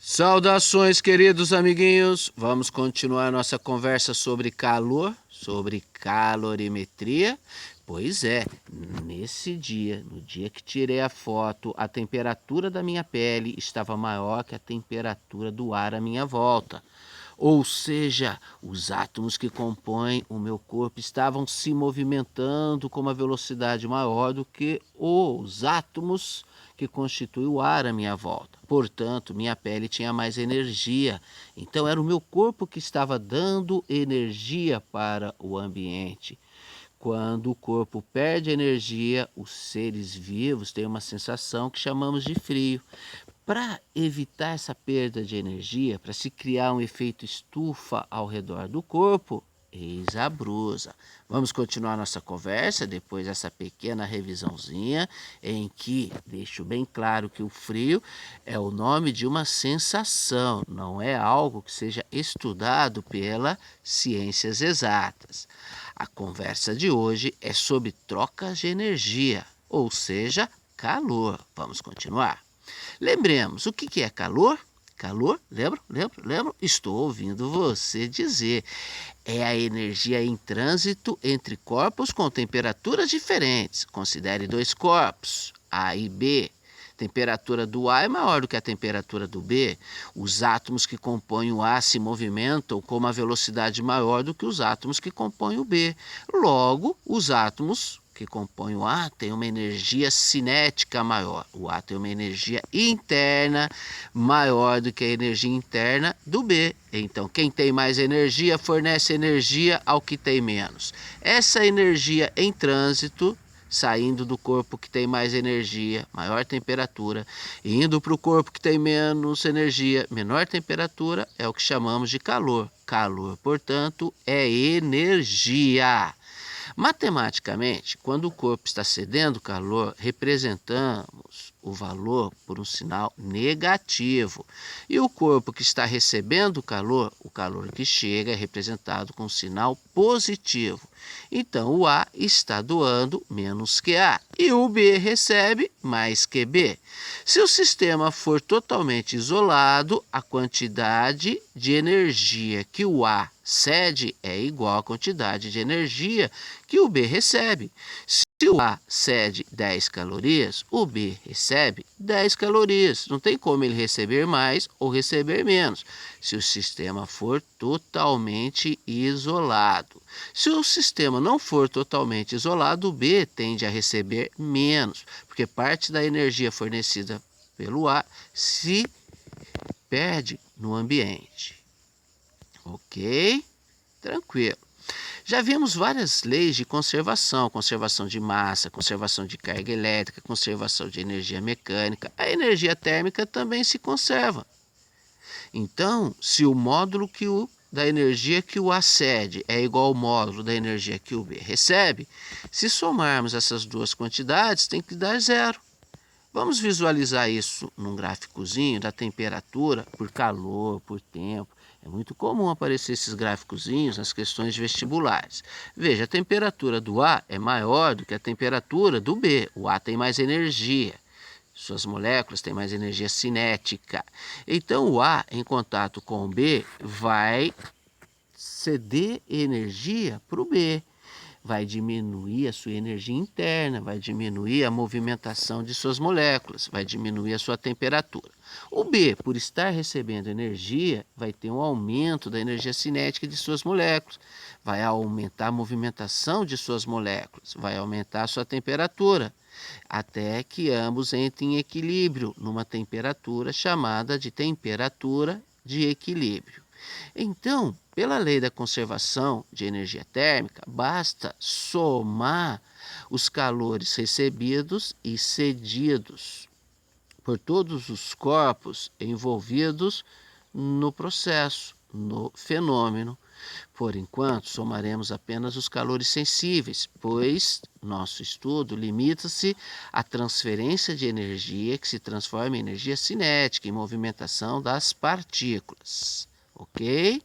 Saudações, queridos amiguinhos! Vamos continuar nossa conversa sobre calor, sobre calorimetria. Pois é, nesse dia, no dia que tirei a foto, a temperatura da minha pele estava maior que a temperatura do ar à minha volta. Ou seja, os átomos que compõem o meu corpo estavam se movimentando com uma velocidade maior do que os átomos que constituem o ar à minha volta. Portanto, minha pele tinha mais energia. Então, era o meu corpo que estava dando energia para o ambiente. Quando o corpo perde energia, os seres vivos têm uma sensação que chamamos de frio. Para evitar essa perda de energia, para se criar um efeito estufa ao redor do corpo, eis a brusa. Vamos continuar nossa conversa depois dessa pequena revisãozinha, em que deixo bem claro que o frio é o nome de uma sensação, não é algo que seja estudado pelas ciências exatas. A conversa de hoje é sobre trocas de energia, ou seja, calor. Vamos continuar. Lembremos, o que é calor? Calor, lembro? Estou ouvindo você dizer. É a energia em trânsito entre corpos com temperaturas diferentes. Considere dois corpos, A e B. Temperatura do A é maior do que a temperatura do B. Os átomos que compõem o A se movimentam com uma velocidade maior do que os átomos que compõem o B. Logo, os átomos que compõem o A têm uma energia cinética maior. O A tem uma energia interna maior do que a energia interna do B. Então, quem tem mais energia fornece energia ao que tem menos. Essa energia em trânsito, saindo do corpo que tem mais energia, maior temperatura, e indo para o corpo que tem menos energia, menor temperatura, é o que chamamos de calor. Calor, portanto, é energia. Matematicamente, quando o corpo está cedendo calor, representamos o valor por um sinal negativo. E o corpo que está recebendo o calor que chega, é representado com um sinal positivo. Então, o A está doando menos que A e o B recebe mais que B. Se o sistema for totalmente isolado, a quantidade de energia que o A cede é igual à quantidade de energia que o B recebe. Se o A cede 10 calorias, o B recebe 10 calorias. Não tem como ele receber mais ou receber menos, se o sistema for totalmente isolado. Se o sistema não for totalmente isolado, o B tende a receber menos, porque parte da energia fornecida pelo A se perde no ambiente. Ok? Tranquilo. Já vimos várias leis de conservação, conservação de massa, conservação de carga elétrica, conservação de energia mecânica. A energia térmica também se conserva. Então, se o módulo da energia que o A cede é igual ao módulo da energia que o B recebe, se somarmos essas duas quantidades, tem que dar zero. Vamos visualizar isso num gráficozinho da temperatura por calor, por tempo. É muito comum aparecer esses gráficozinhos nas questões vestibulares. Veja, a temperatura do A é maior do que a temperatura do B. O A tem mais energia. Suas moléculas têm mais energia cinética. Então, o A, em contato com o B, vai ceder energia para o B. Vai diminuir a sua energia interna, vai diminuir a movimentação de suas moléculas, vai diminuir a sua temperatura. O B, por estar recebendo energia, vai ter um aumento da energia cinética de suas moléculas, vai aumentar a movimentação de suas moléculas, vai aumentar a sua temperatura, até que ambos entrem em equilíbrio, numa temperatura chamada de temperatura de equilíbrio. Então, pela lei da conservação de energia térmica, basta somar os calores recebidos e cedidos por todos os corpos envolvidos no processo, no fenômeno. Por enquanto, somaremos apenas os calores sensíveis, pois nosso estudo limita-se à transferência de energia que se transforma em energia cinética, em movimentação das partículas. Ok?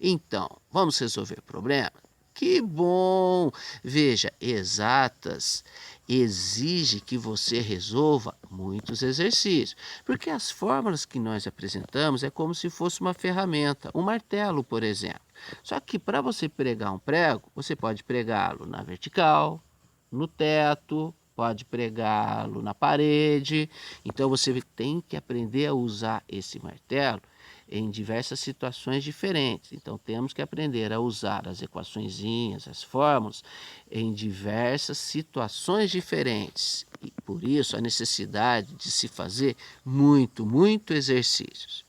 Então, vamos resolver o problema? Que bom! Veja, exatas exige que você resolva muitos exercícios, porque as fórmulas que nós apresentamos é como se fosse uma ferramenta, um martelo, por exemplo. Só que para você pregar um prego, você pode pregá-lo na vertical, no teto, pode pregá-lo na parede. Então você tem que aprender a usar esse martelo em diversas situações diferentes. Então temos que aprender a usar as equaçõezinhas, as fórmulas, em diversas situações diferentes. E por isso a necessidade de se fazer muito exercícios.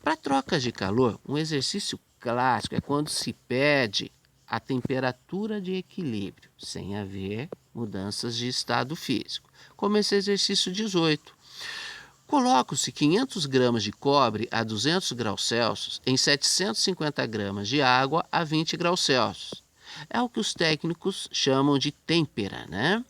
Para trocas de calor, um exercício clássico é quando se pede a temperatura de equilíbrio, sem haver mudanças de estado físico, como esse exercício 18. Colocam-se 500 gramas de cobre a 200 graus Celsius em 750 gramas de água a 20 graus Celsius. É o que os técnicos chamam de têmpera, né?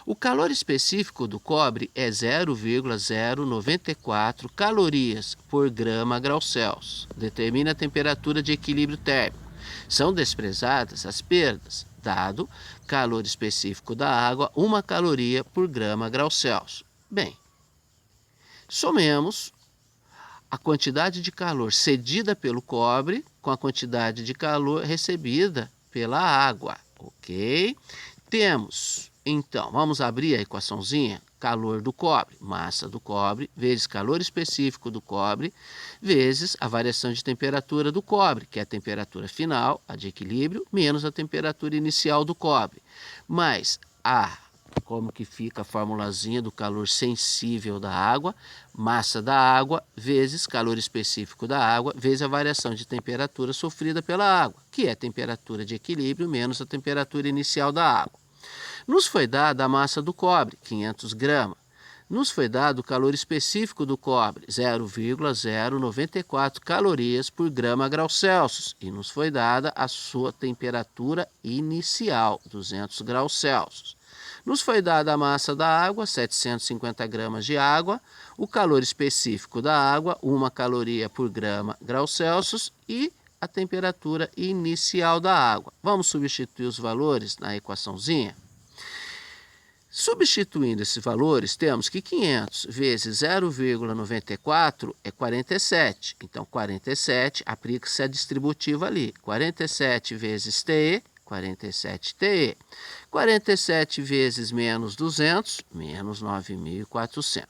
O calor específico do cobre é 0,094 calorias por grama grau Celsius. Determina a temperatura de equilíbrio térmico. São desprezadas as perdas, dado calor específico da água, 1 caloria por grama grau Celsius. Bem, somemos a quantidade de calor cedida pelo cobre com a quantidade de calor recebida pela água, ok? Temos, então, vamos abrir a equaçãozinha, calor do cobre, massa do cobre, vezes calor específico do cobre, vezes a variação de temperatura do cobre, que é a temperatura final, a de equilíbrio, menos a temperatura inicial do cobre, mais como que fica a formulazinha do calor sensível da água, massa da água, vezes calor específico da água, vezes a variação de temperatura sofrida pela água, que é a temperatura de equilíbrio menos a temperatura inicial da água. Nos foi dada a massa do cobre, 500 gramas. Nos foi dado o calor específico do cobre, 0,094 calorias por grama grau Celsius. E nos foi dada a sua temperatura inicial, 200 graus Celsius. Nos foi dada a massa da água, 750 gramas de água, o calor específico da água, 1 caloria por grama grau Celsius e a temperatura inicial da água. Vamos substituir os valores na equaçãozinha? Substituindo esses valores, temos que 500 vezes 0,94 é 47. Então, 47, aplica-se a distributiva ali. 47 vezes TE, 47 TE. 47 vezes menos 200, menos 9.400.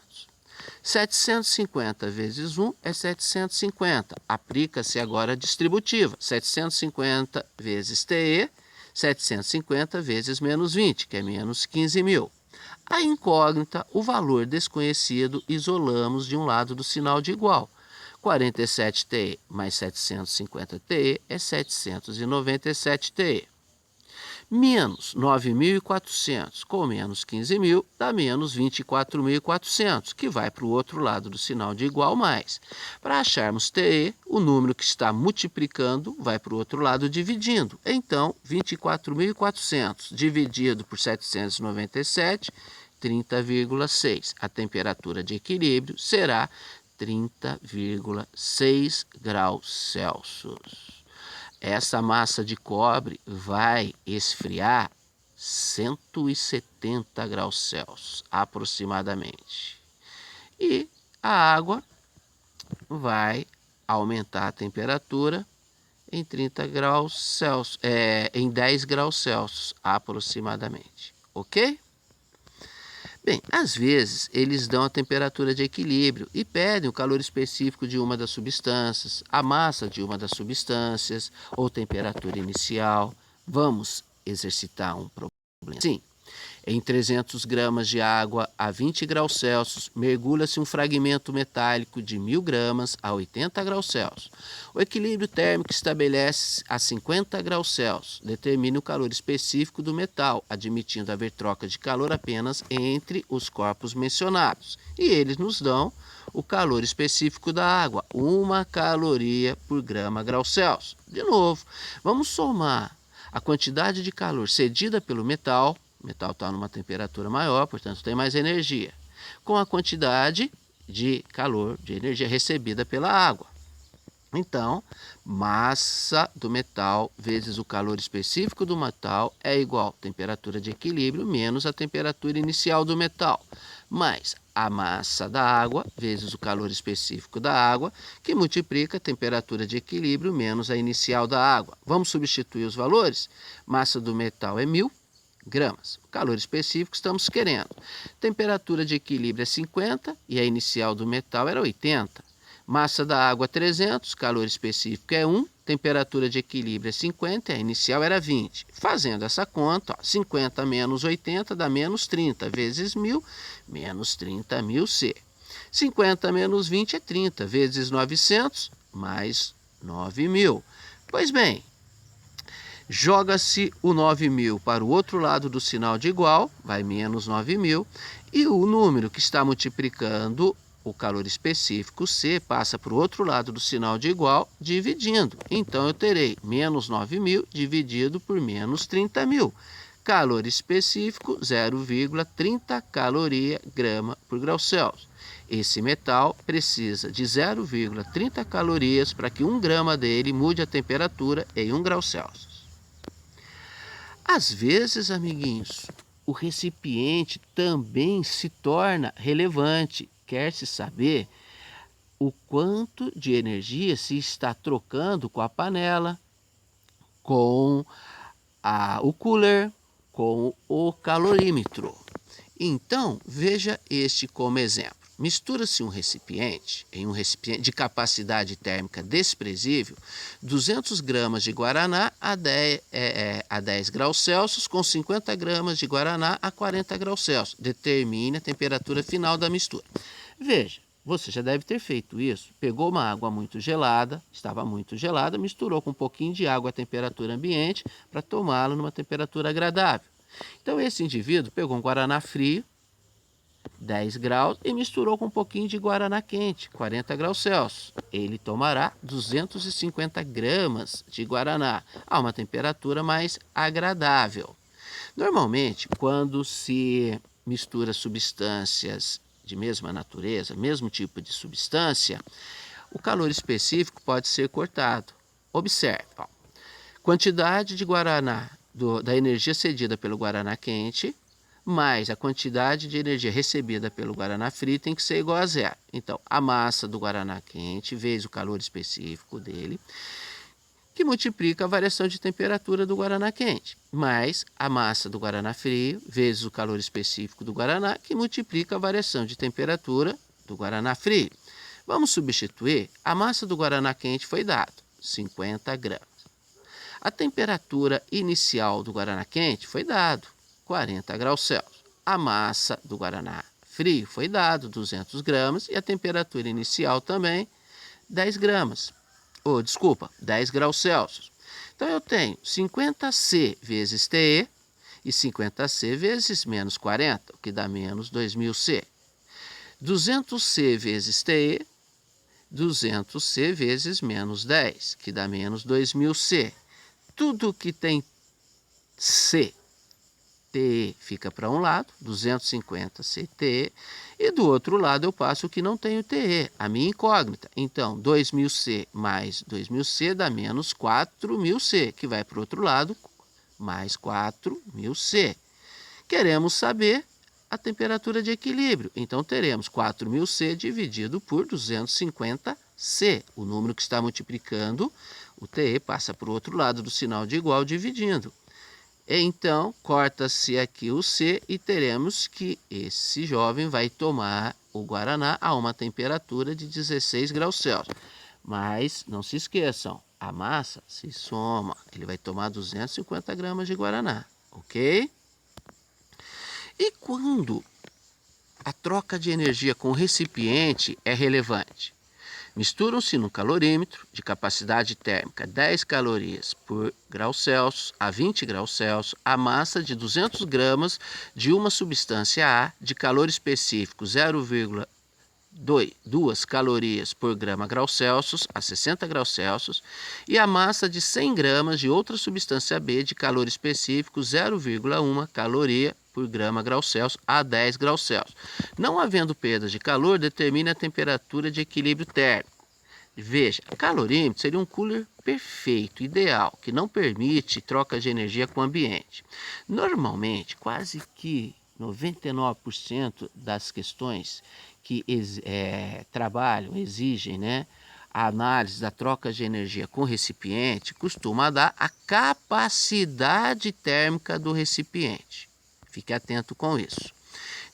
750 vezes 1 é 750. Aplica-se agora a distributiva. 750 vezes TE, 750 vezes menos 20, que é menos 15.000. A incógnita, o valor desconhecido, isolamos de um lado do sinal de igual. 47 TE mais 750 TE é 797 TE. Menos 9.400 com menos 15.000 dá menos 24.400, que vai para o outro lado do sinal de igual mais. Para acharmos TE, o número que está multiplicando vai para o outro lado dividindo. Então, 24.400 dividido por 797, 30,6. A temperatura de equilíbrio será 30,6 graus Celsius. Essa massa de cobre vai esfriar 170 graus Celsius, aproximadamente. E a água vai aumentar a temperatura em 30 graus Celsius, em 10 graus Celsius, aproximadamente. Ok? Bem, às vezes eles dão a temperatura de equilíbrio e pedem o calor específico de uma das substâncias, a massa de uma das substâncias ou temperatura inicial. Vamos exercitar um problema. Sim, em 300 gramas de água a 20 graus Celsius, mergulha-se um fragmento metálico de 1.000 gramas a 80 graus Celsius. O equilíbrio térmico estabelece a 50 graus Celsius. Determine o calor específico do metal, admitindo haver troca de calor apenas entre os corpos mencionados. E eles nos dão o calor específico da água, 1 caloria por grama grau Celsius. De novo, vamos somar a quantidade de calor cedida pelo metal. O metal está numa temperatura maior, portanto tem mais energia, com a quantidade de calor, de energia recebida pela água. Então, massa do metal vezes o calor específico do metal é igual a temperatura de equilíbrio menos a temperatura inicial do metal, mais a massa da água vezes o calor específico da água, que multiplica a temperatura de equilíbrio menos a inicial da água. Vamos substituir os valores? Massa do metal é 1000 gramas. O calor específico estamos querendo. Temperatura de equilíbrio é 50 e a inicial do metal era 80. Massa da água 300, calor específico é 1, temperatura de equilíbrio é 50, a inicial era 20. Fazendo essa conta, 50 menos 80 dá menos 30, vezes 1000, menos 30.000 C. 50 menos 20 é 30, vezes 900, mais 9.000. Pois bem, joga-se o 9.000 para o outro lado do sinal de igual, vai menos 9.000, e o número que está multiplicando o calor específico C passa para o outro lado do sinal de igual, dividindo. Então, eu terei menos 9.000 dividido por menos 30.000. Calor específico, 0,30 caloria grama por grau Celsius. Esse metal precisa de 0,30 calorias para que 1 grama dele mude a temperatura em 1 grau Celsius. Às vezes, amiguinhos, o recipiente também se torna relevante. Quer-se saber o quanto de energia se está trocando com a panela, com o cooler, com o calorímetro. Então, veja este como exemplo. Mistura-se um recipiente, em um recipiente de capacidade térmica desprezível, 200 gramas de guaraná a 10 graus Celsius com 50 gramas de guaraná a 40 graus Celsius. Determine a temperatura final da mistura. Veja, você já deve ter feito isso. Pegou uma água muito gelada, estava muito gelada, misturou com um pouquinho de água à temperatura ambiente para tomá-la numa temperatura agradável. Então, esse indivíduo pegou um guaraná frio, 10 graus, e misturou com um pouquinho de guaraná quente, 40 graus Celsius. Ele tomará 250 gramas de guaraná a uma temperatura mais agradável. Normalmente, quando se mistura substâncias de mesma natureza, mesmo tipo de substância, o calor específico pode ser cortado. Observe, quantidade de guaraná, da energia cedida pelo guaraná quente, mais a quantidade de energia recebida pelo guaraná frio tem que ser igual a zero. Então, a massa do guaraná quente vezes o calor específico dele, que multiplica a variação de temperatura do guaraná quente, mais a massa do guaraná frio vezes o calor específico do guaraná, que multiplica a variação de temperatura do guaraná frio. Vamos substituir, a massa do guaraná quente foi dado, 50 gramas. A temperatura inicial do guaraná quente foi dado, 40 graus Celsius. A massa do guaraná frio foi dado, 200 gramas, e a temperatura inicial também, 10 gramas. 10 graus Celsius. Então, eu tenho 50C vezes TE e 50C vezes menos 40, o que dá menos 2000 C. 200C vezes TE, 200C vezes menos 10, que dá menos 2000 C. Tudo que tem C, TE fica para um lado, 250 CTE, e do outro lado eu passo o que não tem o TE, a minha incógnita. Então, 2000 C mais 2000 C dá menos 4000 C, que vai para o outro lado, mais 4000 C. Queremos saber a temperatura de equilíbrio, então teremos 4000 C dividido por 250 C. O número que está multiplicando o TE passa para o outro lado do sinal de igual dividindo. Então, corta-se aqui o C e teremos que esse jovem vai tomar o guaraná a uma temperatura de 16 graus Celsius. Mas não se esqueçam, a massa se soma, ele vai tomar 250 gramas de guaraná, ok? E quando a troca de energia com o recipiente é relevante? Misturam-se no calorímetro, de capacidade térmica 10 calorias por grau Celsius a 20 graus Celsius, a massa de 200 gramas de uma substância A de calor específico 0,2 calorias por grama grau Celsius a 60 graus Celsius e a massa de 100 gramas de outra substância B de calor específico 0,1 caloria por grama grau Celsius a 10 graus Celsius. Não havendo perdas de calor, determine a temperatura de equilíbrio térmico. Veja, calorímetro seria um cooler perfeito, ideal, que não permite troca de energia com o ambiente. Normalmente, quase que 99% das questões que trabalham, exigem, né, a análise da troca de energia com o recipiente, costuma dar a capacidade térmica do recipiente. Fique atento com isso.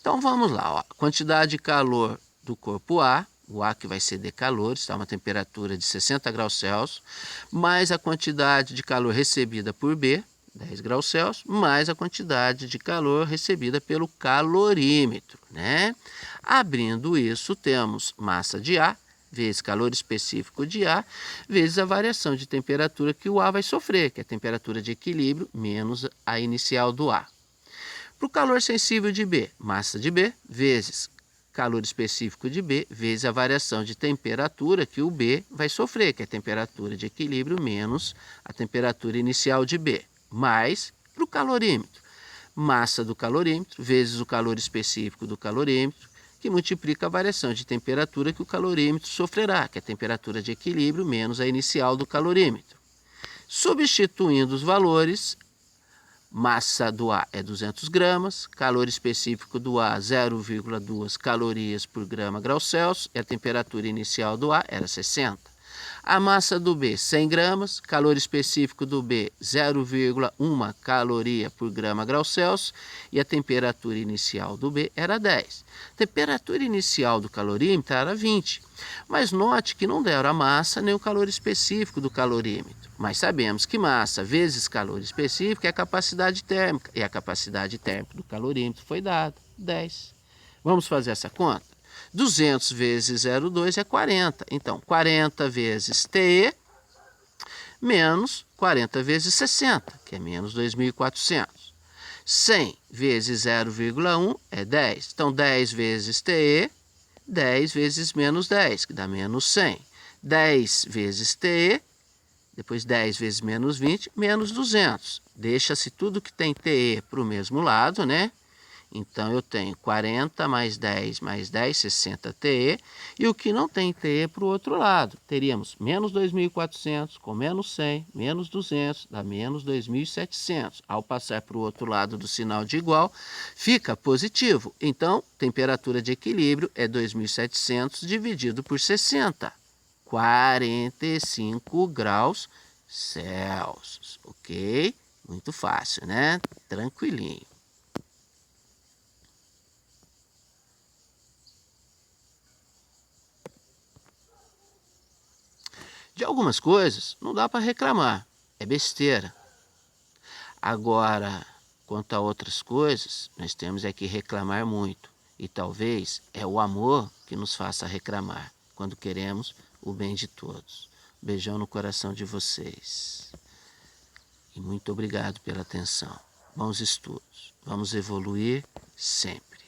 Então vamos lá, ó. Quantidade de calor do corpo A, o A que vai ceder calor, está a uma temperatura de 60 graus Celsius, mais a quantidade de calor recebida por B, 10 graus Celsius, mais a quantidade de calor recebida pelo calorímetro, né? Abrindo isso, temos massa de A, vezes calor específico de A, vezes a variação de temperatura que o A vai sofrer, que é a temperatura de equilíbrio menos a inicial do A. Para o calor sensível de B, massa de B, vezes calor específico de B, vezes a variação de temperatura que o B vai sofrer, que é a temperatura de equilíbrio menos a temperatura inicial de B, mais para o calorímetro, massa do calorímetro, vezes o calor específico do calorímetro, que multiplica a variação de temperatura que o calorímetro sofrerá, que é a temperatura de equilíbrio menos a inicial do calorímetro. Substituindo os valores, massa do A é 200 gramas, calor específico do A 0,2 calorias por grama grau Celsius e a temperatura inicial do A era 60. A massa do B 100 gramas, calor específico do B 0,1 caloria por grama grau Celsius e a temperatura inicial do B era 10. A temperatura inicial do calorímetro era 20, mas note que não deram a massa nem o calor específico do calorímetro. Mas sabemos que massa vezes calor específico é a capacidade térmica, e a capacidade térmica do calorímetro foi dada, 10. Vamos fazer essa conta? 200 vezes 0,2 é 40. Então, 40 vezes TE menos 40 vezes 60, que é menos 2.400. 100 vezes 0,1 é 10. Então, 10 vezes TE, 10 vezes menos 10, que dá menos 100. 10 vezes TE, depois 10 vezes menos 20, menos 200. Deixa-se tudo que tem TE para o mesmo lado, né? Então, eu tenho 40 mais 10 mais 10, 60 TE. E o que não tem TE para o outro lado. Teríamos menos 2.400 com menos 100, menos 200, dá menos 2.700. Ao passar para o outro lado do sinal de igual, fica positivo. Então, temperatura de equilíbrio é 2.700 dividido por 60. 45 graus Celsius. Ok? Muito fácil, né? Tranquilinho. De algumas coisas não dá para reclamar, é besteira. Agora, quanto a outras coisas, nós temos é que reclamar muito. E talvez é o amor que nos faça reclamar, quando queremos o bem de todos. Beijão no coração de vocês. E muito obrigado pela atenção. Bons estudos. Vamos evoluir sempre.